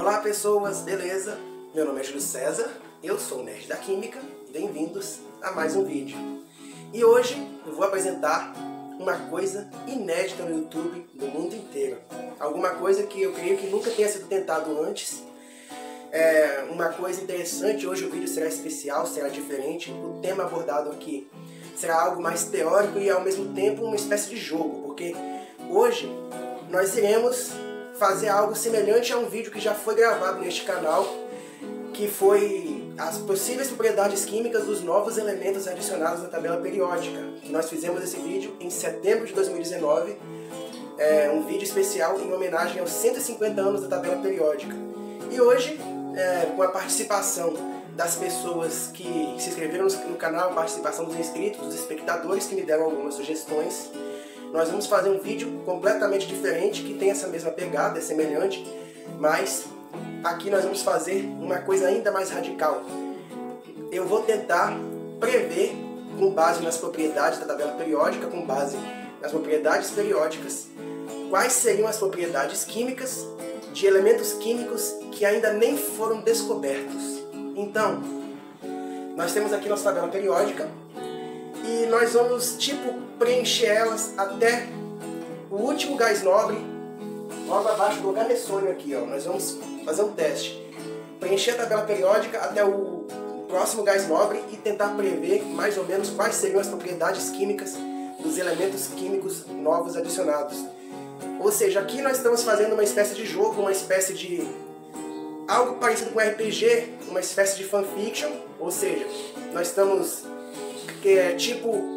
Olá pessoas, beleza? Meu nome é Júlio César, eu sou o Nerd da Química e bem-vindos a mais um vídeo. E hoje eu vou apresentar uma coisa inédita no YouTube do mundo inteiro. Alguma coisa que eu creio que nunca tenha sido tentado antes. Uma coisa interessante, hoje o vídeo será especial, será diferente. O tema abordado aqui será algo mais teórico e ao mesmo tempo uma espécie de jogo, porque hoje nós iremos fazer algo semelhante a um vídeo que já foi gravado neste canal, que foi as possíveis propriedades químicas dos novos elementos adicionados na tabela periódica. Nós fizemos esse vídeo em setembro de 2019, um vídeo especial em homenagem aos 150 anos da tabela periódica. E hoje, com a participação das pessoas que se inscreveram no canal, a participação dos inscritos, dos espectadores que me deram algumas sugestões, nós vamos fazer um vídeo completamente diferente, que tem essa mesma pegada, é semelhante, mas aqui nós vamos fazer uma coisa ainda mais radical. Eu vou tentar prever, com base nas propriedades da tabela periódica, com base nas propriedades periódicas, quais seriam as propriedades químicas de elementos químicos que ainda nem foram descobertos. Então, nós temos aqui nossa tabela periódica, e nós vamos, preencher elas até o último gás nobre, logo abaixo do gamessônio aqui, ó. Nós vamos fazer um teste. Preencher a tabela periódica até o próximo gás nobre e tentar prever mais ou menos quais seriam as propriedades químicas dos elementos químicos novos adicionados. Ou seja, aqui nós estamos fazendo uma espécie de jogo, uma espécie de algo parecido com RPG, uma espécie de fanfiction, ou seja, nós estamos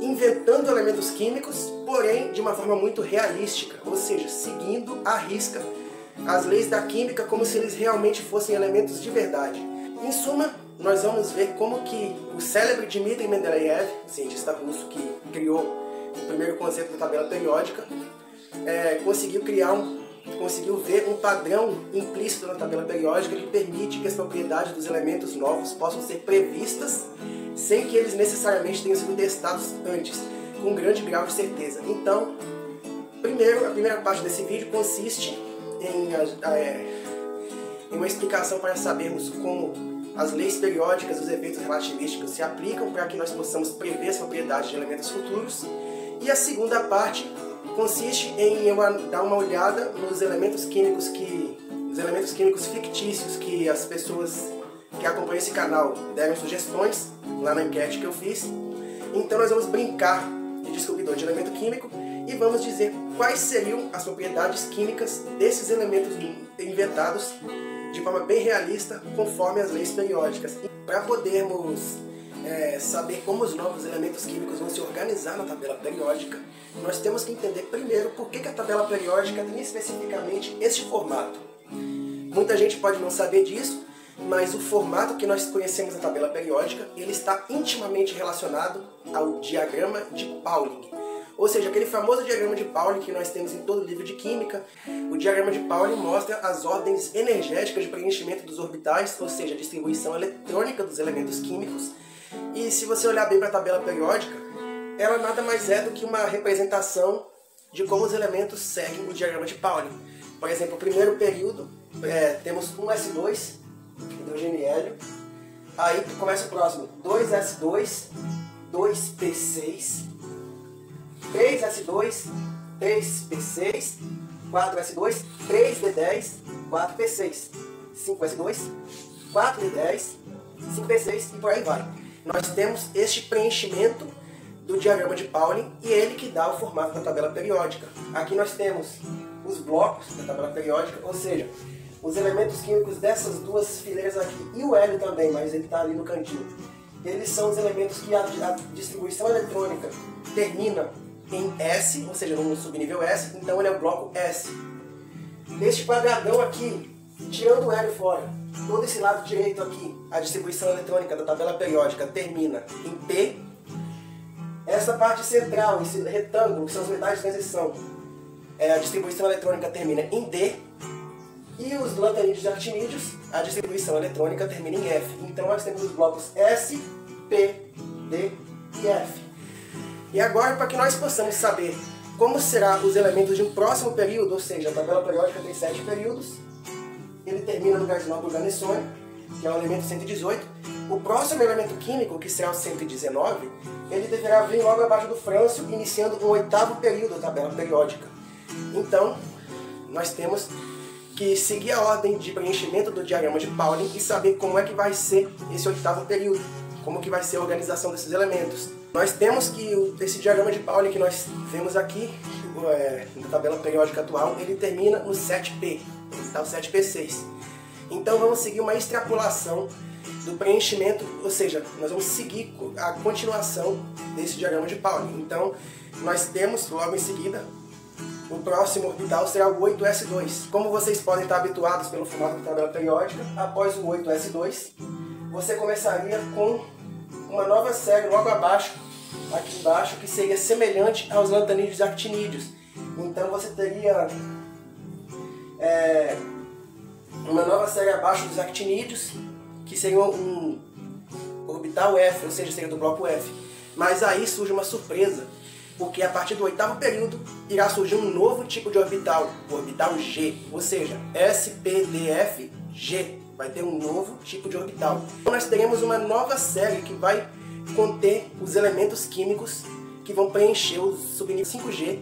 inventando elementos químicos, porém de uma forma muito realística, ou seja, seguindo à risca as leis da química como se eles realmente fossem elementos de verdade. Em suma, nós vamos ver como que o célebre Dmitri Mendeleev, cientista russo que criou o primeiro conceito da tabela periódica, conseguiu ver um padrão implícito na tabela periódica que permite que as propriedades dos elementos novos possam ser previstas sem que eles necessariamente tenham sido testados antes, com um grande grau de certeza. Então, a primeira parte desse vídeo consiste em uma explicação para sabermos como as leis periódicas, os efeitos relativísticos se aplicam para que nós possamos prever as propriedades de elementos futuros. E a segunda parte consiste em eu dar uma olhada nos elementos químicos fictícios que as pessoas que acompanham esse canal deram sugestões lá na enquete que eu fiz. Então nós vamos brincar de descobridor de elemento químico e vamos dizer quais seriam as propriedades químicas desses elementos inventados de forma bem realista, conforme as leis periódicas. Para podermos saber como os novos elementos químicos vão se organizar na tabela periódica, nós temos que entender primeiro por que a tabela periódica tem especificamente este formato. Muita gente pode não saber disso, mas o formato que nós conhecemos na tabela periódica, ele está intimamente relacionado ao diagrama de Pauling. Ou seja, aquele famoso diagrama de Pauling que nós temos em todo livro de química. O diagrama de Pauling mostra as ordens energéticas de preenchimento dos orbitais, ou seja, a distribuição eletrônica dos elementos químicos. E se você olhar bem para a tabela periódica, ela nada mais é do que uma representação de como os elementos seguem o diagrama de Pauling. Por exemplo, o primeiro período, temos um S2, hidrogênio e hélio. Aí começa o próximo, 2S2, 2P6, 3S2, 3P6, 4S2, 3D10, 4P6, 5S2, 4D10, 5P6 e por aí vai. Nós temos este preenchimento do diagrama de Pauling e ele que dá o formato da tabela periódica. Aqui nós temos os blocos da tabela periódica, ou seja, os elementos químicos dessas duas fileiras aqui, e o hélio também, mas ele está ali no cantinho. Eles são os elementos que a distribuição eletrônica termina em S, ou seja, no subnível S, então ele é o bloco S. Este quadradão aqui, tirando o hélio fora, todo esse lado direito aqui, a distribuição eletrônica da tabela periódica termina em P. Essa parte central, esse retângulo, que são os metais de transição, a distribuição eletrônica termina em D. E os lantanídeos e actinídeos, a distribuição eletrônica termina em F. Então nós temos os blocos S, P, D e F. E agora, para que nós possamos saber como serão os elementos de um próximo período, ou seja, a tabela periódica tem 7 períodos, ele termina no gás nobre organessônio, que é o elemento 118. O próximo elemento químico, que será o 119, ele deverá vir logo abaixo do frâncio, iniciando o 8º período da tabela periódica. Então, nós temos que seguir a ordem de preenchimento do diagrama de Pauling e saber como é que vai ser esse 8º período, como que vai ser a organização desses elementos. Nós temos que esse diagrama de Pauling que nós vemos aqui, na tabela periódica atual, ele termina no 7P, está o 7P6. Então vamos seguir uma extrapolação do preenchimento, ou seja, nós vamos seguir a continuação desse diagrama de Pauling. Então nós temos logo em seguida o próximo orbital será o 8s2. Como vocês podem estar habituados pelo formato da tabela periódica, após o 8s2, você começaria com uma nova série logo abaixo, aqui embaixo, que seria semelhante aos lantanídeos e actinídeos. Então você teria uma nova série abaixo dos actinídeos, que seria um orbital F, ou seja, seria do bloco F. Mas aí surge uma surpresa, porque a partir do 8º período irá surgir um novo tipo de orbital, o orbital G, ou seja, SPDFG, vai ter um novo tipo de orbital. Então nós teremos uma nova série que vai conter os elementos químicos que vão preencher o subnível 5G,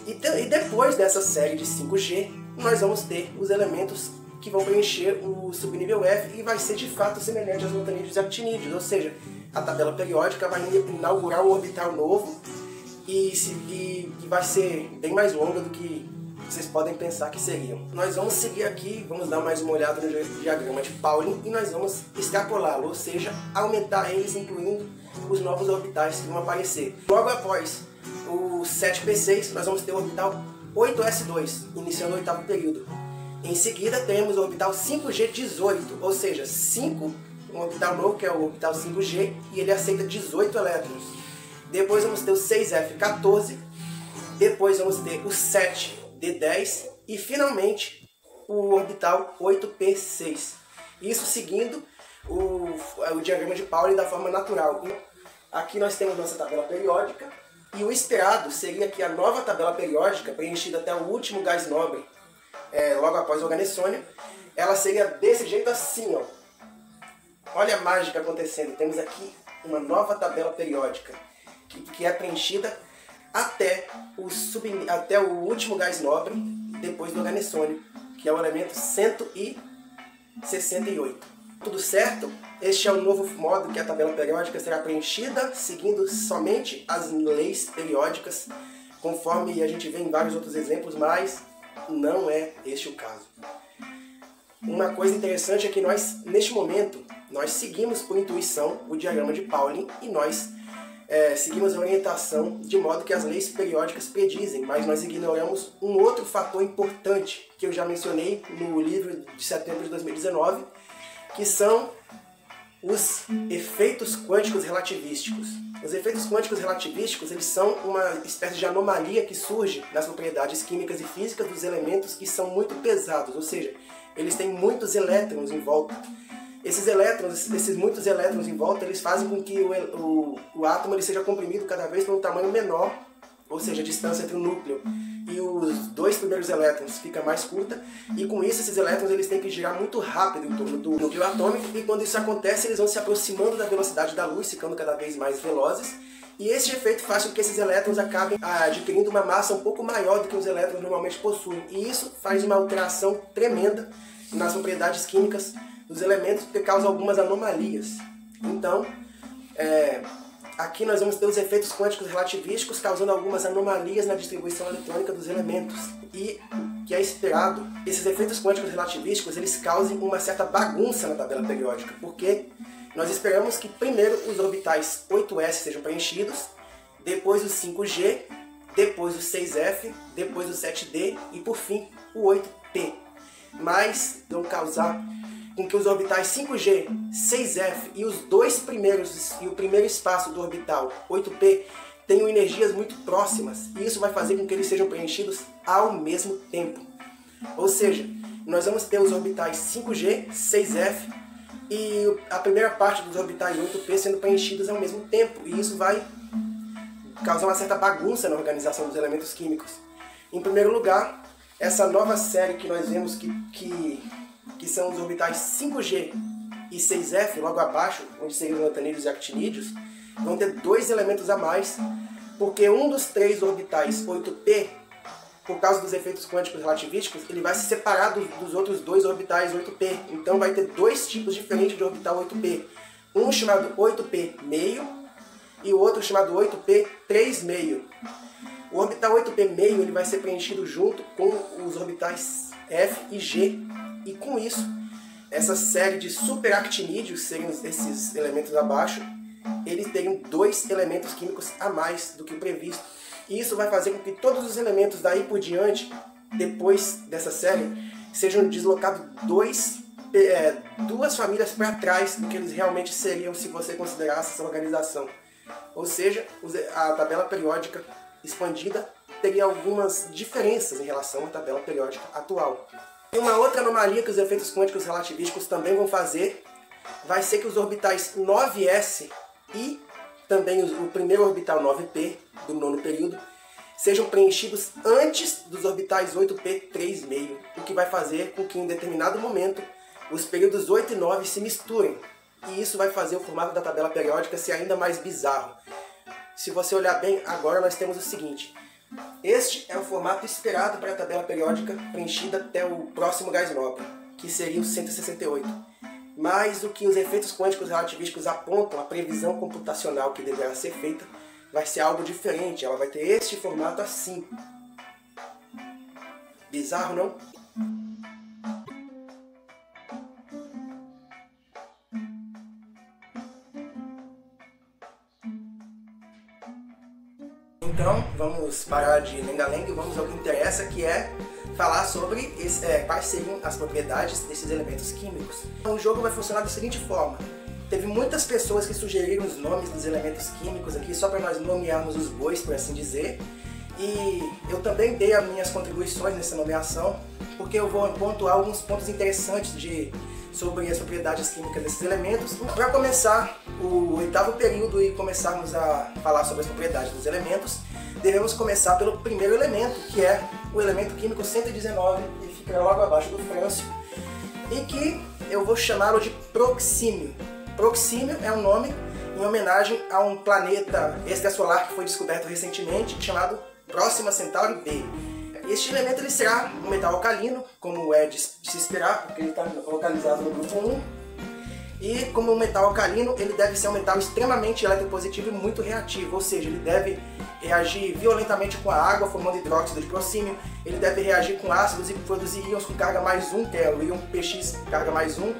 e depois dessa série de 5G, nós vamos ter os elementos que vão preencher o subnível F e vai ser de fato semelhante aos lantanídeos e actinídeos, ou seja, a tabela periódica vai inaugurar um orbital novo e vai ser bem mais longa do que vocês podem pensar que seriam. Nós vamos seguir aqui, vamos dar mais uma olhada no diagrama de Pauling e nós vamos extrapolá-lo, ou seja, aumentar eles, incluindo os novos orbitais que vão aparecer. Logo após o 7p6, nós vamos ter o orbital 8s2, iniciando o 8º período. Em seguida, temos o orbital 5g18, ou seja, 5, um orbital novo que é o orbital 5g, e ele aceita 18 elétrons. Depois vamos ter o 6f14, depois vamos ter o 7d10 e finalmente o orbital 8p6. Isso seguindo o diagrama de Pauling da forma natural. Aqui nós temos nossa tabela periódica e o esperado seria que a nova tabela periódica, preenchida até o último gás nobre, logo após o organessônio, ela seria desse jeito assim, ó. Olha a mágica acontecendo. Temos aqui uma nova tabela periódica que é preenchida até o último gás nobre, depois do organessônio, que é o elemento 168. Tudo certo? Este é o novo modo que a tabela periódica será preenchida, seguindo somente as leis periódicas, conforme a gente vê em vários outros exemplos, mas não é este o caso. Uma coisa interessante é que nós, neste momento, nós seguimos por intuição o diagrama de Pauling e nós seguimos a orientação de modo que as leis periódicas predizem, mas nós ignoramos um outro fator importante que eu já mencionei no livro de setembro de 2019, que são os efeitos quânticos relativísticos. Os efeitos quânticos relativísticos, eles são uma espécie de anomalia que surge nas propriedades químicas e físicas dos elementos que são muito pesados, ou seja, eles têm muitos elétrons em volta. Esses muitos elétrons em volta, eles fazem com que o átomo ele seja comprimido cada vez para um tamanho menor, ou seja, a distância entre o núcleo e os dois primeiros elétrons fica mais curta, e com isso esses elétrons eles têm que girar muito rápido em torno do núcleo atômico, e quando isso acontece eles vão se aproximando da velocidade da luz, ficando cada vez mais velozes, e esse efeito faz com que esses elétrons acabem adquirindo uma massa um pouco maior do que os elétrons normalmente possuem, e isso faz uma alteração tremenda nas propriedades químicas dos elementos, porque causa algumas anomalias. Então, aqui nós vamos ter os efeitos quânticos relativísticos causando algumas anomalias na distribuição eletrônica dos elementos. E o que é esperado, esses efeitos quânticos relativísticos eles causem uma certa bagunça na tabela periódica, porque nós esperamos que primeiro os orbitais 8s sejam preenchidos, depois o 5g, depois o 6f, depois o 7d e por fim o 8p. Mas vão causar com que os orbitais 5G, 6F e os dois primeiros e o primeiro espaço do orbital 8P tenham energias muito próximas, e isso vai fazer com que eles sejam preenchidos ao mesmo tempo. Ou seja, nós vamos ter os orbitais 5G, 6F e a primeira parte dos orbitais 8P sendo preenchidos ao mesmo tempo, e isso vai causar uma certa bagunça na organização dos elementos químicos. Em primeiro lugar, essa nova série que nós vemos que são os orbitais 5G e 6F, logo abaixo, onde seriam os lantanídeos e actinídeos, vão ter 2 elementos a mais, porque um dos 3 orbitais 8P, por causa dos efeitos quânticos relativísticos, ele vai se separar dos outros 2 orbitais 8P. Então vai ter 2 tipos diferentes de orbital 8P. Um chamado 8P meio e o outro chamado 8P 3 meio. O orbital 8P meio ele vai ser preenchido junto com os orbitais F e G. E com isso, essa série de superactinídeos, seriam esses elementos abaixo, eles teriam 2 elementos químicos a mais do que o previsto. E isso vai fazer com que todos os elementos daí por diante, depois dessa série, sejam deslocados 2 famílias para trás do que eles realmente seriam se você considerasse essa organização. Ou seja, a tabela periódica expandida teria algumas diferenças em relação à tabela periódica atual. E uma outra anomalia que os efeitos quânticos relativísticos também vão fazer vai ser que os orbitais 9s e também o primeiro orbital 9p do nono período sejam preenchidos antes dos orbitais 8p 3 meio, o que vai fazer com que em determinado momento os períodos 8 e 9 se misturem. E isso vai fazer o formato da tabela periódica ser ainda mais bizarro. Se você olhar bem, agora nós temos o seguinte. Este é o formato esperado para a tabela periódica preenchida até o próximo gás nobre, que seria o 168. Mas o que os efeitos quânticos relativísticos apontam, a previsão computacional que deverá ser feita, vai ser algo diferente. Ela vai ter este formato assim. Bizarro, não? Então, vamos parar de lenga-lenga e vamos ao que interessa, que é falar sobre quais seriam as propriedades desses elementos químicos. Então, o jogo vai funcionar da seguinte forma. Teve muitas pessoas que sugeriram os nomes dos elementos químicos aqui, só para nós nomearmos os bois, por assim dizer. E eu também dei as minhas contribuições nessa nomeação, porque eu vou pontuar alguns pontos interessantes sobre as propriedades químicas desses elementos. Para começar o 8º período e começarmos a falar sobre as propriedades dos elementos, devemos começar pelo primeiro elemento, que é o elemento químico 119, que fica logo abaixo do frâncio, e que eu vou chamá-lo de proxímio. Proxímio é um nome em homenagem a um planeta extrasolar que foi descoberto recentemente, chamado Próxima Centauri b. Este elemento ele será um metal alcalino, como é de se esperar, porque ele está localizado no grupo 1. E como um metal alcalino, ele deve ser um metal extremamente eletropositivo e muito reativo, ou seja, ele deve reagir violentamente com a água, formando hidróxido de procímio, ele deve reagir com ácidos e produzir íons com carga mais 1, que é o íon PX carga mais 1,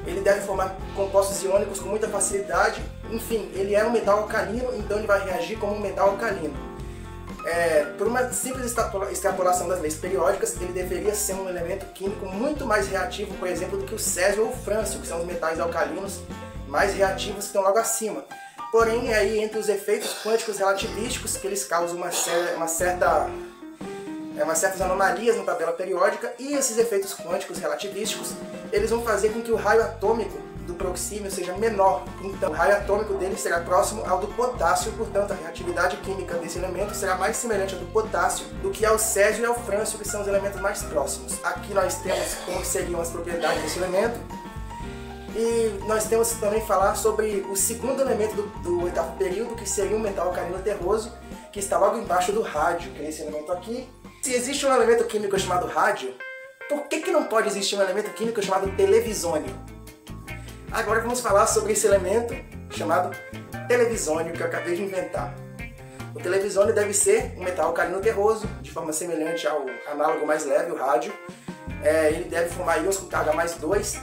ele deve formar compostos iônicos com muita facilidade, enfim, ele é um metal alcalino, então ele vai reagir como um metal alcalino. Por uma simples extrapolação das leis periódicas, ele deveria ser um elemento químico muito mais reativo, por exemplo, do que o césio ou o frâncio, que são os metais alcalinos mais reativos que estão logo acima. Porém, é aí entre os efeitos quânticos relativísticos que eles causam certas anomalias na tabela periódica, e esses efeitos quânticos relativísticos eles vão fazer com que o raio atômico do proxímio seja menor. Então, o raio atômico dele será próximo ao do potássio, portanto, a reatividade química desse elemento será mais semelhante ao do potássio do que ao césio e ao frâncio, que são os elementos mais próximos. Aqui nós temos como seriam as propriedades desse elemento. E nós temos que também falar sobre o segundo elemento do 8º período, que seria um metal alcalino terroso, que está logo embaixo do rádio, que é esse elemento aqui. Se existe um elemento químico chamado rádio, por que não pode existir um elemento químico chamado televisônio? Agora vamos falar sobre esse elemento chamado televisônio, que eu acabei de inventar. O televisônio deve ser um metal alcalino terroso, de forma semelhante ao análogo mais leve, o rádio. Ele deve formar íons com carga mais 2,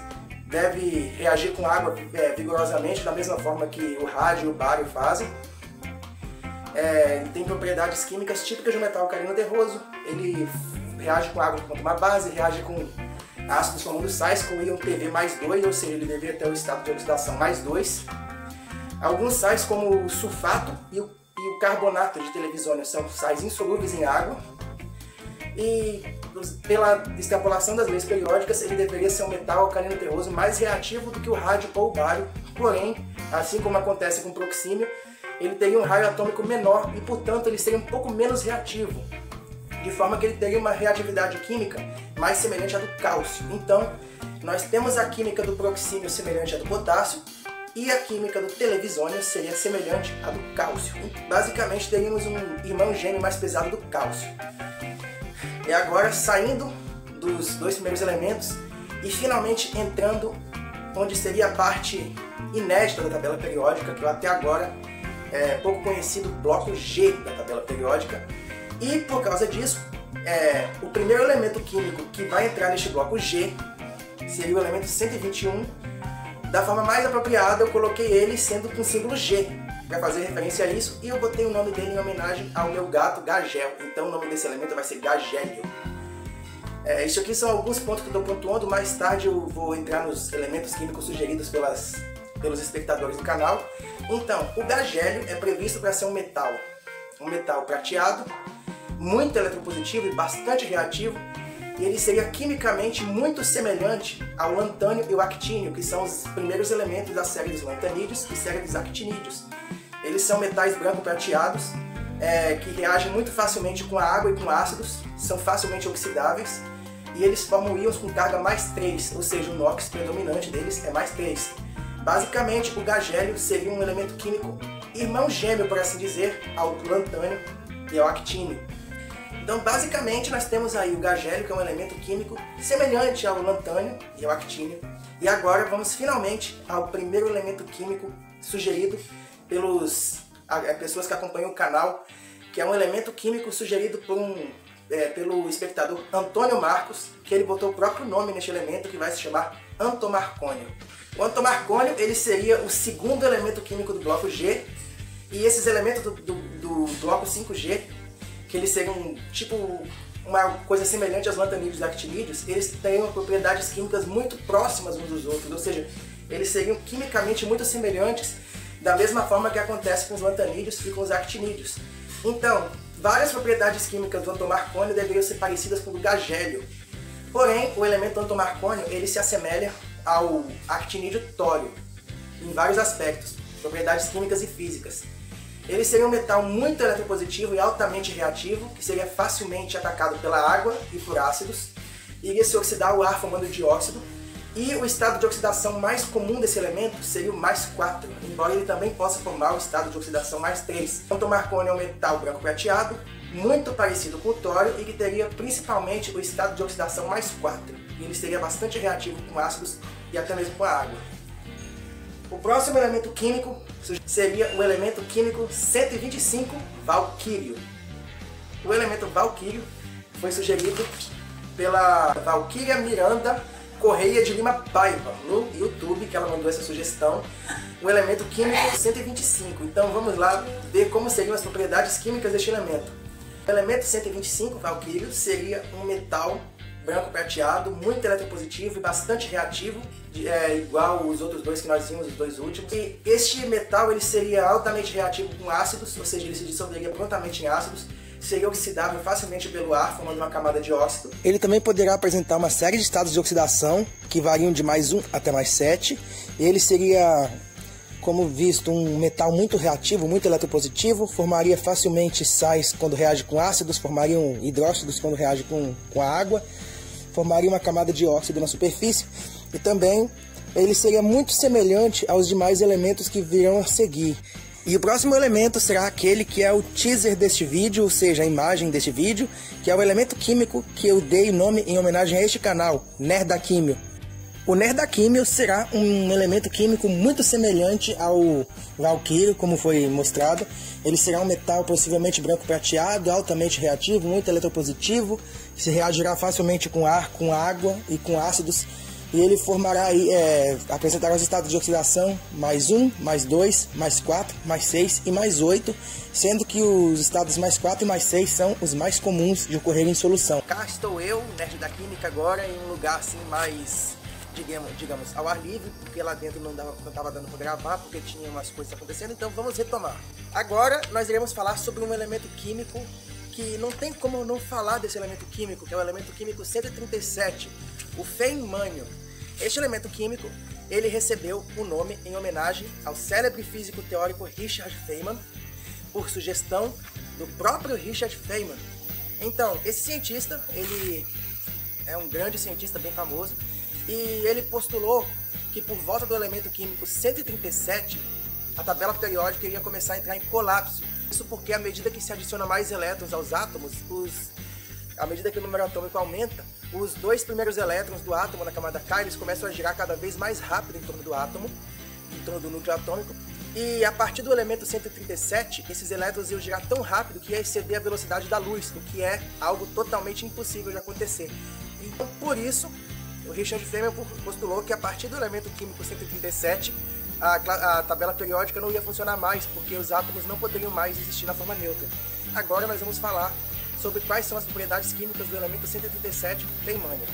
deve reagir com água vigorosamente, da mesma forma que o rádio e o bário fazem. Ele tem propriedades químicas típicas de um metal alcalino terroso. Ele reage com água quanto uma base, reage com ácidos formando sais com íon Pv mais 2, ou seja, ele deveria ter o estado de oxidação mais 2. Alguns sais, como o sulfato e o carbonato de televisônio, são sais insolúveis em água. E pela extrapolação das leis periódicas, ele deveria ser um metal alcalino terroso mais reativo do que o rádio ou o bário. Porém, assim como acontece com o proxímio, ele teria um raio atômico menor e, portanto, ele seria um pouco menos reativo. de forma que ele teria uma reatividade química mais semelhante à do cálcio. Então, nós temos a química do proxímio semelhante à do potássio, e a química do televisônio seria semelhante à do cálcio. Basicamente, teríamos um irmão gêmeo mais pesado do cálcio. E agora, saindo dos dois primeiros elementos e finalmente entrando onde seria a parte inédita da tabela periódica, que eu até agora é pouco conhecido, bloco G da tabela periódica. E por causa disso, o primeiro elemento químico que vai entrar neste bloco G seria o elemento 121. Da forma mais apropriada, eu coloquei ele sendo com símbolo G, para fazer referência a isso, e eu botei o nome dele em homenagem ao meu gato Gagel. Então o nome desse elemento vai ser Gagélio. Isso aqui são alguns pontos que eu estou pontuando. Mais tarde eu vou entrar nos elementos químicos sugeridos pelos espectadores do canal. Então, o Gagélio é previsto para ser um metal prateado, muito eletropositivo e bastante reativo. E ele seria quimicamente muito semelhante ao lantânio e o actínio, que são os primeiros elementos da série dos lantanídeos e série dos actinídeos. Eles são metais branco-prateados, que reagem muito facilmente com a água e com ácidos, são facilmente oxidáveis, e eles formam íons com carga mais 3, ou seja, o NOx predominante deles é mais 3. Basicamente, o Gagélio seria um elemento químico irmão gêmeo, por assim dizer, ao lantânio e ao actínio. Então, basicamente, nós temos aí o Gagélio, que é um elemento químico semelhante ao lantânio e ao actínio. E agora vamos finalmente ao primeiro elemento químico sugerido pelas pessoas que acompanham o canal, que é um elemento químico sugerido pelo espectador Antônio Marcos, que ele botou o próprio nome neste elemento, que vai se chamar antomarcônio. O antomarcônio ele seria o segundo elemento químico do bloco G, e esses elementos do bloco 5G, que eles seriam tipo uma coisa semelhante aos lantanídeos e actinídeos, eles teriam propriedades químicas muito próximas uns dos outros, ou seja, eles seriam quimicamente muito semelhantes, da mesma forma que acontece com os lantanídeos e com os actinídeos. Então, várias propriedades químicas do antomarcônio deveriam ser parecidas com o do Gagélio. Porém, o elemento antomarcônio ele se assemelha ao actinídeo tório em vários aspectos, propriedades químicas e físicas. Ele seria um metal muito eletropositivo e altamente reativo, que seria facilmente atacado pela água e por ácidos, iria se oxidar ao ar formando dióxido, e o estado de oxidação mais comum desse elemento seria o mais 4, embora ele também possa formar o estado de oxidação mais 3. O antomarcônio é um metal branco prateado, muito parecido com o tório e que teria principalmente o estado de oxidação mais 4, e ele seria bastante reativo com ácidos e até mesmo com a água. O próximo elemento químico seria o elemento químico 125, valquírio. O elemento valquírio foi sugerido pela Valquíria Miranda Correia de Lima Paiva no YouTube, que ela mandou essa sugestão. O elemento químico 125. Então vamos lá ver como seriam as propriedades químicas deste elemento. O elemento 125, valquírio, seria um metal branco prateado, muito eletropositivo e bastante reativo, igual os outros dois que nós vimos, os dois últimos. E este metal ele seria altamente reativo com ácidos, ou seja, ele se dissolveria prontamente em ácidos, seria oxidável facilmente pelo ar, formando uma camada de óxido. Ele também poderá apresentar uma série de estados de oxidação, que variam de mais 1 até mais 7. Ele seria, como visto, um metal muito reativo, muito eletropositivo, formaria facilmente sais quando reage com ácidos, formariam hidróxidos quando reage com a água, formaria uma camada de óxido na superfície, e também ele seria muito semelhante aos demais elementos que virão a seguir. E o próximo elemento será aquele que é o teaser deste vídeo, ou seja, a imagem deste vídeo, que é o elemento químico que eu dei o nome em homenagem a este canal, Nerdaquímio. O Nerdaquímio será um elemento químico muito semelhante ao valquírio, como foi mostrado. Ele será um metal possivelmente branco prateado, altamente reativo, muito eletropositivo, que se reagirá facilmente com ar, com água e com ácidos. E ele formará aí, apresentará os estados de oxidação mais 1, mais 2, mais 4, mais 6 e mais 8, sendo que os estados mais 4 e mais 6 são os mais comuns de ocorrer em solução. Cá estou eu, nerd da química, agora em um lugar assim mais, digamos, ao ar livre, porque lá dentro não estava dando para gravar, porque tinha umas coisas acontecendo, então vamos retomar. Agora nós iremos falar sobre um elemento químico que não tem como não falar desse elemento químico, que é o elemento químico 137, o feimânio. Este elemento químico, ele recebeu o nome em homenagem ao célebre físico teórico Richard Feynman, por sugestão do próprio Richard Feynman. Então, esse cientista, ele é um grande cientista bem famoso, e ele postulou que por volta do elemento químico 137, a tabela periódica iria começar a entrar em colapso. Isso porque à medida que se adiciona mais elétrons aos átomos, à medida que o número atômico aumenta, os dois primeiros elétrons do átomo na camada K, eles começam a girar cada vez mais rápido em torno do átomo, em torno do núcleo atômico, e a partir do elemento 137, esses elétrons iam girar tão rápido que ia exceder a velocidade da luz, o que é algo totalmente impossível de acontecer. Então, por isso, o Richard Feynman postulou que a partir do elemento químico 137, a tabela periódica não ia funcionar mais, porque os átomos não poderiam mais existir na forma neutra. Agora nós vamos falar sobre quais são as propriedades químicas do elemento 137, feimânio.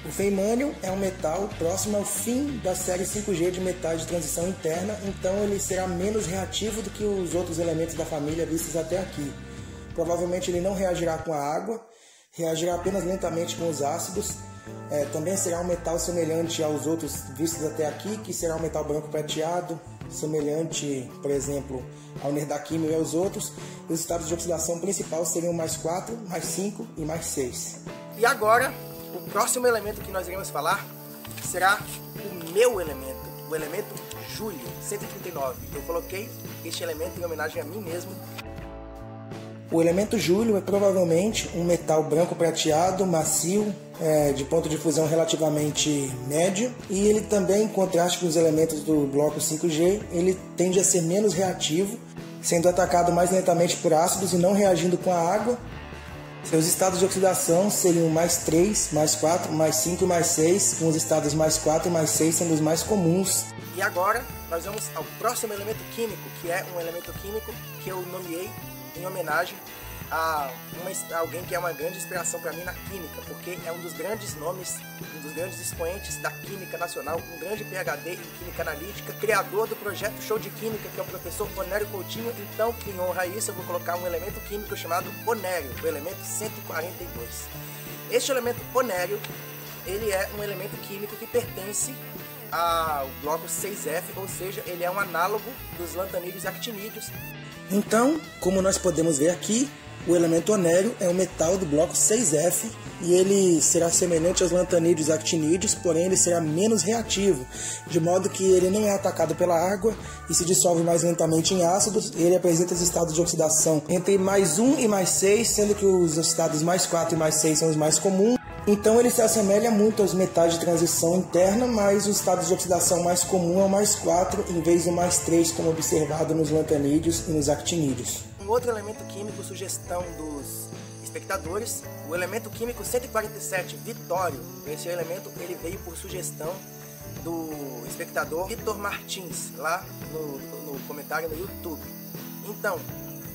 O feimânio é um metal próximo ao fim da série 5G de metais de transição interna, então ele será menos reativo do que os outros elementos da família vistos até aqui. Provavelmente ele não reagirá com a água, reagirá apenas lentamente com os ácidos. Também será um metal semelhante aos outros vistos até aqui, que será um metal branco prateado, semelhante, por exemplo, ao nerdaquímio e aos outros. Os estados de oxidação principal seriam mais 4, mais 5 e mais 6. E agora, o próximo elemento que nós iremos falar será o meu elemento, o elemento Júlio, 139. Eu coloquei este elemento em homenagem a mim mesmo. O elemento Júlio é provavelmente um metal branco prateado, macio, de ponto de fusão relativamente médio, e ele também, em contraste com os elementos do bloco 5G, ele tende a ser menos reativo, sendo atacado mais lentamente por ácidos e não reagindo com a água. Seus estados de oxidação seriam mais 3, mais 4, mais 5 e mais 6, com os estados mais 4 e mais 6 sendo os mais comuns. E agora nós vamos ao próximo elemento químico, que é um elemento químico que eu nomeei em homenagem a alguém que é uma grande inspiração para mim na química, porque é um dos grandes nomes, um dos grandes expoentes da química nacional, um grande PhD em química analítica, criador do projeto Show de Química, que é o professor Onério Coutinho. Então, em honra a isso, eu vou colocar um elemento químico chamado onério, o elemento 142. Este elemento onério, ele é um elemento químico que pertence ao bloco 6F, ou seja, ele é um análogo dos lantanídeos e actinídeos. Então, como nós podemos ver aqui, o elemento onério é um metal do bloco 6F e ele será semelhante aos lantanídeos e actinídeos, porém ele será menos reativo, de modo que ele não é atacado pela água e se dissolve mais lentamente em ácidos. Ele apresenta os estados de oxidação entre mais 1 e mais 6, sendo que os estados mais 4 e mais 6 são os mais comuns. Então ele se assemelha muito aos metais de transição interna, mas o estado de oxidação mais comum é o mais 4, em vez do mais 3, como observado nos lantanídeos e nos actinídeos. Um outro elemento químico, sugestão dos espectadores, o elemento químico 147, Vitório. Esse elemento ele veio por sugestão do espectador Vitor Martins, lá no comentário no YouTube. Então,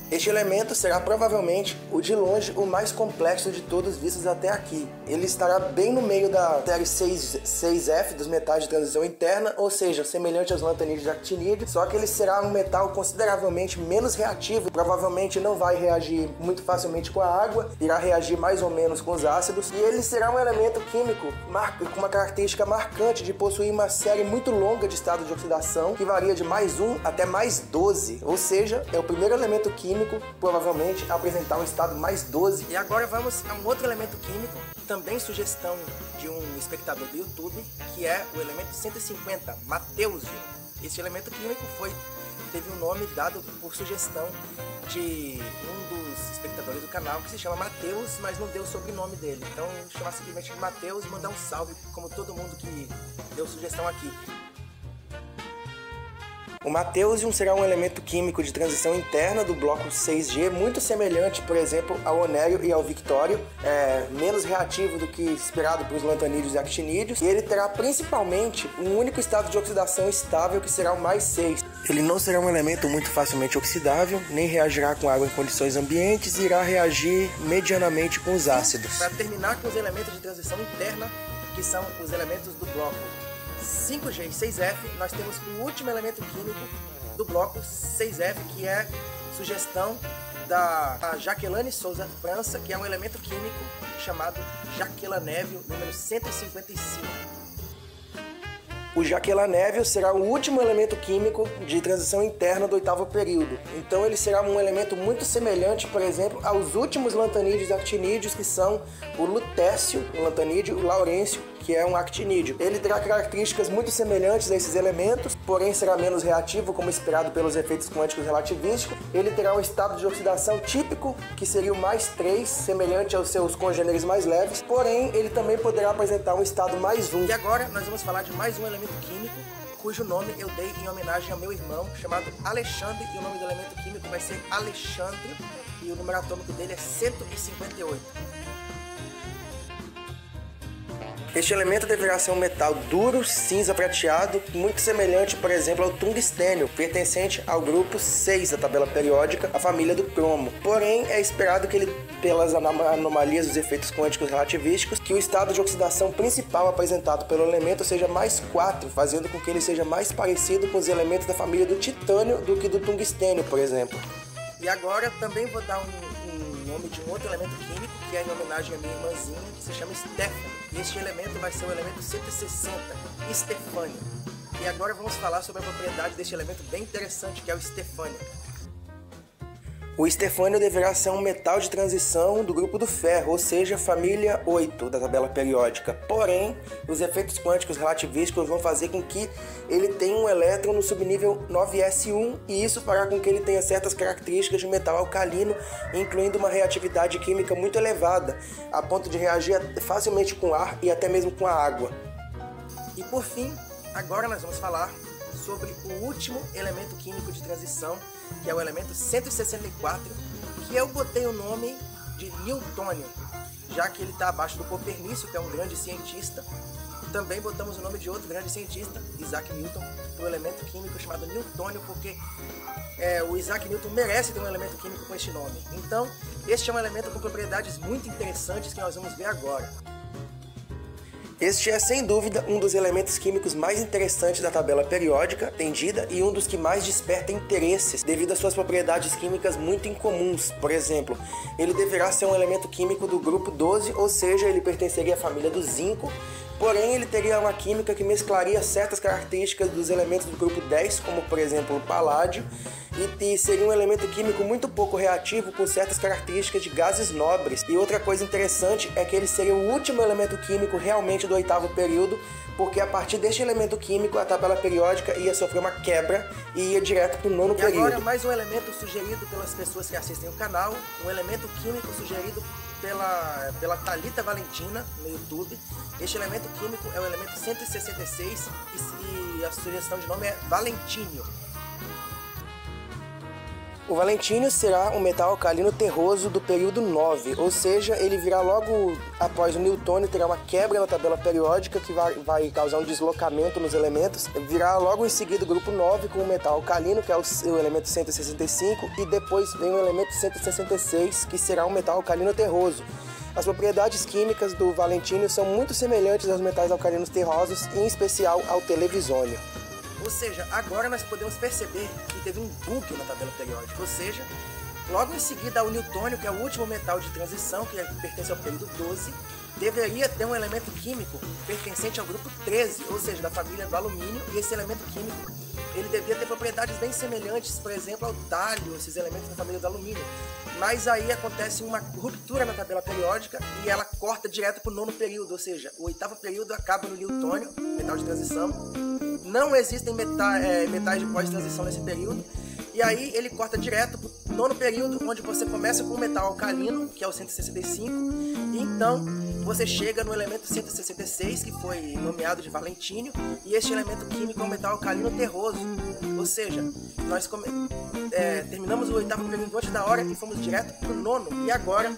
este elemento será provavelmente o de longe o mais complexo de todos vistos até aqui. Ele estará bem no meio da série 6F dos metais de transição interna, ou seja, semelhante aos lantanídeos e actinídeos, só que ele será um metal consideravelmente menos reativo, provavelmente não vai reagir muito facilmente com a água, irá reagir mais ou menos com os ácidos, e ele será um elemento químico com uma característica marcante de possuir uma série muito longa de estados de oxidação, que varia de mais 1 até mais 12, ou seja, é o primeiro elemento químico provavelmente apresentar um estado mais 12. E agora vamos a um outro elemento químico, também sugestão de um espectador do YouTube, que é o elemento 150, Matheusio. Esse elemento químico teve um nome dado por sugestão de um dos espectadores do canal, que se chama Matheus, mas não deu o sobrenome dele. Então chamar simplesmente de Matheus e mandar um salve, como todo mundo que deu sugestão aqui. O Matheusium será um elemento químico de transição interna do bloco 6G, muito semelhante, por exemplo, ao onério e ao victório, menos reativo do que esperado para os lantanídeos e actinídeos, e ele terá principalmente um único estado de oxidação estável, que será o mais 6. Ele não será um elemento muito facilmente oxidável, nem reagirá com água em condições ambientes e irá reagir medianamente com os ácidos. Para terminar com os elementos de transição interna, que são os elementos do bloco 5G e 6F, nós temos o último elemento químico do bloco 6F, que é sugestão da Jaqueline Souza França, que é um elemento químico chamado jaquelanébio número 155. O jaquelanébio será o último elemento químico de transição interna do oitavo período. Então ele será um elemento muito semelhante, por exemplo, aos últimos lantanídeos e actinídeos, que são o lutécio, o lantanídeo, e o laurêncio, que é um actinídeo. Ele terá características muito semelhantes a esses elementos, porém será menos reativo, como esperado pelos efeitos quânticos relativísticos. Ele terá um estado de oxidação típico, que seria o mais 3, semelhante aos seus congêneres mais leves, porém ele também poderá apresentar um estado mais 1. E agora nós vamos falar de mais um elemento químico, cujo nome eu dei em homenagem ao meu irmão, chamado Alexandre, e o nome do elemento químico vai ser Alexandre, e o número atômico dele é 158. Este elemento deverá ser um metal duro, cinza prateado, muito semelhante, por exemplo, ao tungstênio, pertencente ao grupo 6 da tabela periódica, a família do cromo. Porém, é esperado que ele, pelas anomalias dos efeitos quânticos relativísticos, que o estado de oxidação principal apresentado pelo elemento seja mais 4, fazendo com que ele seja mais parecido com os elementos da família do titânio do que do tungstênio, por exemplo. E agora também vou dar um nome de um outro elemento químico, que é em homenagem à minha irmãzinha, que se chama Stephanie. E este elemento vai ser o elemento 160, estefânio. E agora vamos falar sobre a propriedade deste elemento bem interessante, que é o estefânio. O estefânio deverá ser um metal de transição do grupo do ferro, ou seja, família 8 da tabela periódica. Porém, os efeitos quânticos relativísticos vão fazer com que ele tenha um elétron no subnível 9s1, e isso fará com que ele tenha certas características de metal alcalino, incluindo uma reatividade química muito elevada, a ponto de reagir facilmente com ar e até mesmo com a água. E por fim, agora nós vamos falar sobre o último elemento químico de transição, que é o elemento 164, que eu botei o nome de newtônio, já que ele está abaixo do Copernício, que é um grande cientista. Também botamos o nome de outro grande cientista, Isaac Newton, para o elemento químico chamado newtônio, porque o Isaac Newton merece ter um elemento químico com este nome. Então, este é um elemento com propriedades muito interessantes que nós vamos ver agora. Este é, sem dúvida, um dos elementos químicos mais interessantes da tabela periódica tendida e um dos que mais desperta interesses devido às suas propriedades químicas muito incomuns. Por exemplo, ele deverá ser um elemento químico do grupo 12, ou seja, ele pertenceria à família do zinco, porém ele teria uma química que mesclaria certas características dos elementos do grupo 10, como por exemplo o paládio, e seria um elemento químico muito pouco reativo com certas características de gases nobres. E outra coisa interessante é que ele seria o último elemento químico realmente do oitavo período, porque a partir deste elemento químico a tabela periódica ia sofrer uma quebra e ia direto para o nono período. E agora mais um elemento sugerido pelas pessoas que assistem o canal, um elemento químico sugerido pela Thalita Valentina no YouTube. Este elemento químico é o elemento 166 e a sugestão de nome é valentínio. O valentínio será um metal alcalino terroso do período 9, ou seja, ele virá logo após o newtônio, terá uma quebra na tabela periódica que vai causar um deslocamento nos elementos, virá logo em seguida o grupo 9 com o metal alcalino, que é o elemento 165, e depois vem o elemento 166, que será um metal alcalino terroso. As propriedades químicas do valentínio são muito semelhantes aos metais alcalinos terrosos, em especial ao televisônio. Ou seja, agora nós podemos perceber que teve um bug na tabela periódica, ou seja, logo em seguida o newtônio, que é o último metal de transição, que pertence ao período 12, deveria ter um elemento químico pertencente ao grupo 13, ou seja, da família do alumínio, e esse elemento químico ele devia ter propriedades bem semelhantes, por exemplo, ao tálio, esses elementos da família do alumínio. Mas aí acontece uma ruptura na tabela periódica e ela corta direto para o nono período, ou seja, o oitavo período acaba no newtônio, metal de transição. Não existem metais de pós-transição nesse período. E aí ele corta direto para o nono período, onde você começa com o metal alcalino, que é o 165, e então você chega no elemento 166, que foi nomeado de valentínio, e este elemento químico é um metal alcalino terroso. Ou seja, nós terminamos o oitavo período antes da hora e fomos direto para o nono. E agora,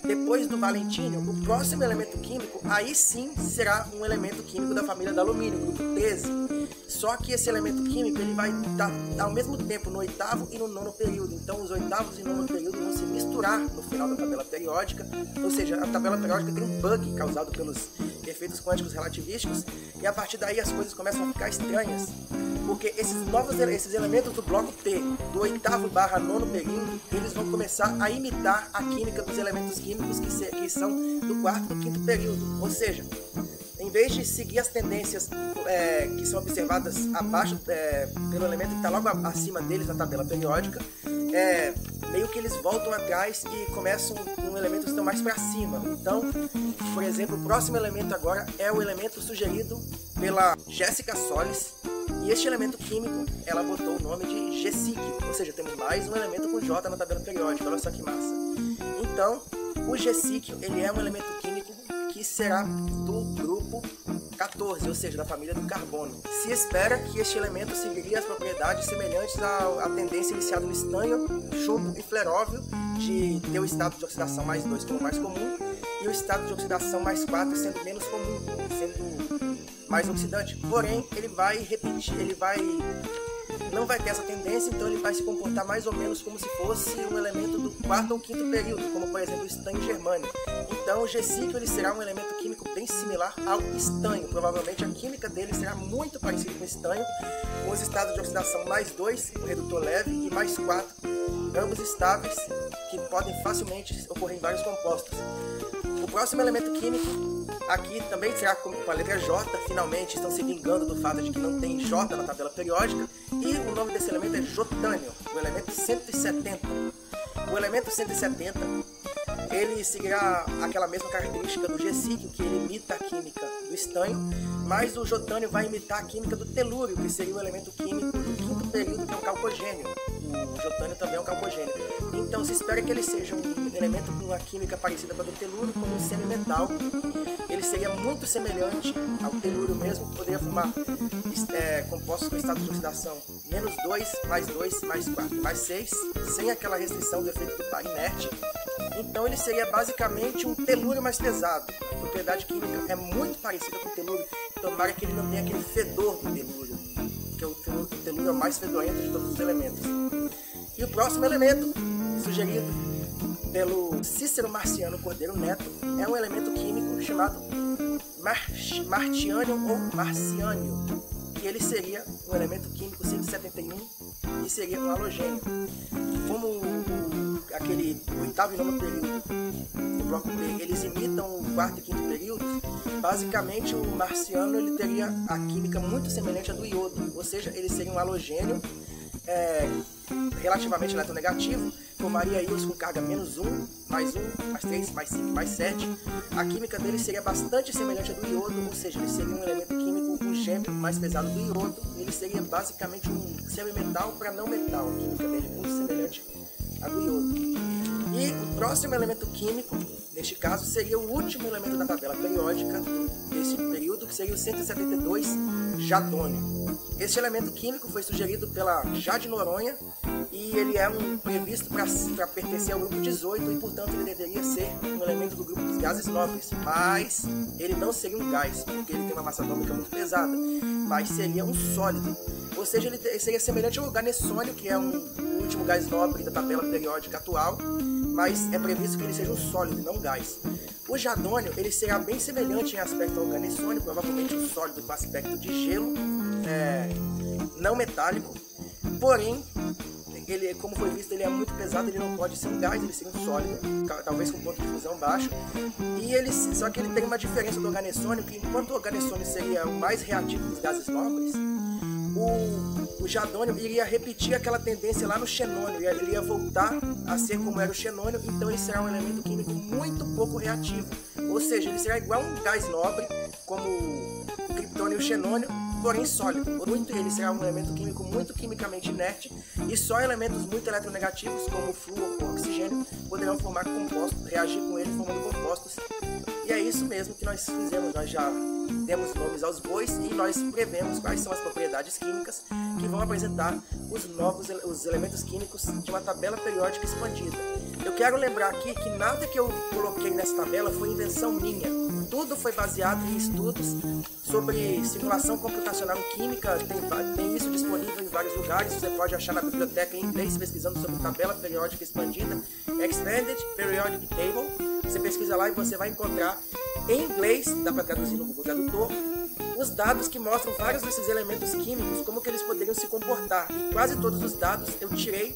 depois do valentínio, o próximo elemento químico, aí sim será um elemento químico da família do alumínio, grupo 13. Só que esse elemento químico ele vai estar ao mesmo tempo no oitavo e no nono período. Então os oitavos e nono período vão se misturar no final da tabela periódica. Ou seja, a tabela periódica tem um bug causado pelos efeitos quânticos relativísticos. E a partir daí as coisas começam a ficar estranhas. Porque esses elementos do bloco P, do oitavo / nono período, eles vão começar a imitar a química dos elementos químicos que são do quarto e do quinto período. Ou seja, em vez de seguir as tendências que são observadas abaixo, pelo elemento que está logo acima deles na tabela periódica, meio que eles voltam atrás e começam com elementos que estão mais para cima. Então, por exemplo, o próximo elemento agora é o elemento sugerido pela Jéssica Solis, e este elemento químico, ela botou o nome de G-síquio, ou seja, temos mais um elemento com J na tabela periódica, olha só que massa. Então, o G-síquio, ele é um elemento químico que será do grupo 14, ou seja, da família do carbono. Se espera que este elemento seguiria as propriedades semelhantes à tendência iniciada no estanho, chumbo e fleróvio, de ter o estado de oxidação mais 2 como mais comum, e o estado de oxidação mais 4 sendo menos comum, sendo mais oxidante. Porém, ele vai repetir, não vai ter essa tendência, então ele vai se comportar mais ou menos como se fosse um elemento do quarto ou quinto período, como por exemplo o estanho germânio. Então o G-síquio ele será um elemento químico bem similar ao estanho. Provavelmente a química dele será muito parecida com o estanho, com os estados de oxidação mais 2, o redutor leve, e mais 4, ambos estáveis, que podem facilmente ocorrer em vários compostos. O próximo elemento químico aqui também será com a letra J, finalmente estão se vingando do fato de que não tem J na tabela periódica, e o nome desse elemento é jotânio, o elemento 170. O elemento 170, ele seguirá aquela mesma característica do G-síquio, que ele imita a química do estanho, mas o jotânio vai imitar a química do telúrio, que seria o elemento químico do quinto período, que é um calcogênio. O jotânio também é um calcogênio. Então se espera que ele seja um elemento com uma química parecida com a do telúrio, como um semimetal. Ele seria muito semelhante ao telúrio mesmo, poderia formar compostos com estado de oxidação menos 2, mais 2, mais 4, mais 6, sem aquela restrição do efeito do par inerte. Então ele seria basicamente um telúrio mais pesado. A propriedade química é muito parecida com o telúrio, tomara que ele não tenha aquele fedor do telúrio, porque o telúrio é o mais fedorento de todos os elementos. E o próximo elemento, sugerido pelo Cícero Marciano Cordeiro Neto, é um elemento químico chamado martianium ou marciânio, que ele seria um elemento químico 171 e seria um halogênio. Como aquele oitavo e nono período do bloco B, eles imitam o quarto e quinto períodos, basicamente o marciano ele teria a química muito semelhante à do iodo, ou seja, ele seria um halogênio relativamente eletronegativo, formaria íons com carga menos 1, mais 1, mais 3, mais 5, mais 7. A química dele seria bastante semelhante à do iodo, ou seja, ele seria um elemento químico, um gêmeo mais pesado do iodo. Ele seria basicamente um semimetal para não metal, a química dele muito semelhante à do iodo. E o próximo elemento químico, neste caso, seria o último elemento da tabela periódica desse período, que seria o 172, jadônio. Este elemento químico foi sugerido pela Jade Noronha e ele é previsto para pertencer ao grupo 18 e, portanto, ele deveria ser um elemento do grupo dos gases nobres, mas ele não seria um gás, porque ele tem uma massa atômica muito pesada, mas seria um sólido, ou seja, ele seria semelhante ao ganesônio, que é o último gás nobre da tabela periódica atual, mas é previsto que ele seja um sólido e não um gás. O jadônio ele será bem semelhante em aspecto ao ganesônio, provavelmente um sólido com aspecto de gelo, não metálico, porém, ele, como foi visto, ele é muito pesado, ele não pode ser um gás, ele seria um sólido, talvez com ponto de fusão baixo, só que ele tem uma diferença do ganesônio, que enquanto o ganesônio seria o mais reativo dos gases nobres, o jadônio iria repetir aquela tendência lá no xenônio, ele ia voltar a ser como era o xenônio, então ele será um elemento químico muito pouco reativo, ou seja, ele será igual a um gás nobre, como o criptônio e o xenônio, porém sólido. Ele será um elemento químico muito quimicamente inerte e só elementos muito eletronegativos, como o flúor ou o oxigênio, poderão formar compostos, reagir com ele formando compostos. E é isso mesmo que nós fizemos, nós já demos nomes aos bois e nós prevemos quais são as propriedades químicas que vão apresentar os elementos químicos de uma tabela periódica expandida. Eu quero lembrar aqui que nada que eu coloquei nessa tabela foi invenção minha. Tudo foi baseado em estudos sobre simulação computacional em química, tem isso disponível em vários lugares, você pode achar na biblioteca em inglês pesquisando sobre tabela periódica expandida, Expanded Periodic Table, você pesquisa lá e você vai encontrar em inglês, dá para traduzir no Google Tradutor, os dados que mostram vários desses elementos químicos, como que eles poderiam se comportar, e quase todos os dados eu tirei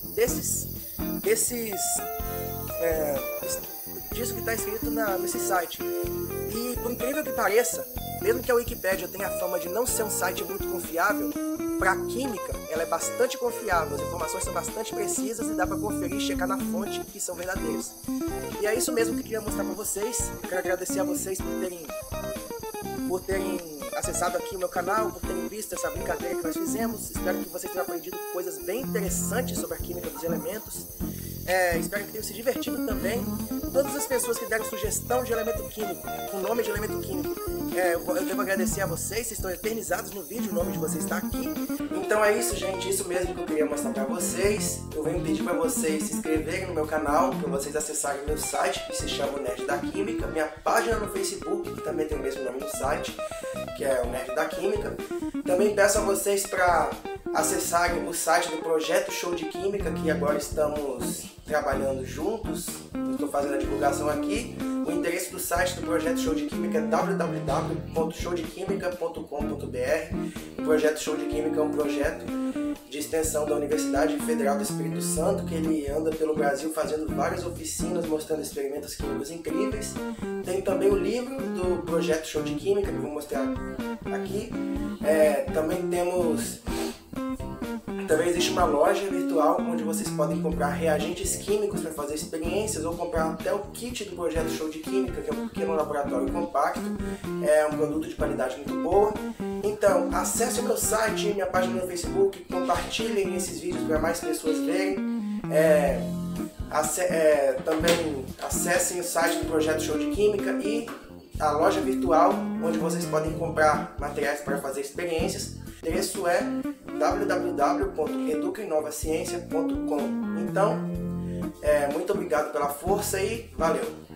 disso que está escrito nesse site. E por incrível que pareça, Mesmo que a Wikipédia tenha a fama de não ser um site muito confiável, para a química ela é bastante confiável, as informações são bastante precisas e dá para conferir e checar na fonte que são verdadeiras. E é isso mesmo que eu queria mostrar para vocês. Eu quero agradecer a vocês por terem acessado aqui o meu canal, por terem visto essa brincadeira que nós fizemos. Espero que vocês tenham aprendido coisas bem interessantes sobre a química dos elementos. Espero que tenham se divertido também. Todas as pessoas que deram sugestão de elemento químico, com nome de elemento químico, eu devo agradecer a vocês estão eternizados no vídeo, o nome de vocês está aqui. Então é isso, gente, isso mesmo que eu queria mostrar para vocês. Eu venho pedir para vocês se inscreverem no meu canal, para vocês acessarem meu site, que se chama o Nerd da Química, minha página no Facebook, que também tem o mesmo nome no site, que é o Nerd da Química. Também peço a vocês para acessarem o site do Projeto Show de Química, que agora estamos trabalhando juntos. Estou fazendo a divulgação aqui. O endereço do site do Projeto Show de Química é www.showdequimica.com.br. O Projeto Show de Química é um projeto de extensão da Universidade Federal do Espírito Santo, que ele anda pelo Brasil fazendo várias oficinas, mostrando experimentos químicos incríveis. Tem também o livro do Projeto Show de Química, que eu vou mostrar aqui. Também existe uma loja virtual onde vocês podem comprar reagentes químicos para fazer experiências ou comprar até o kit do Projeto Show de Química, que é um pequeno laboratório compacto. É um produto de qualidade muito boa. Então, acesse o meu site, minha página no Facebook, compartilhem esses vídeos para mais pessoas verem. Também acessem o site do Projeto Show de Química e a loja virtual, onde vocês podem comprar materiais para fazer experiências. O endereço é www.educainovaciência.com. Então, muito obrigado pela força e valeu!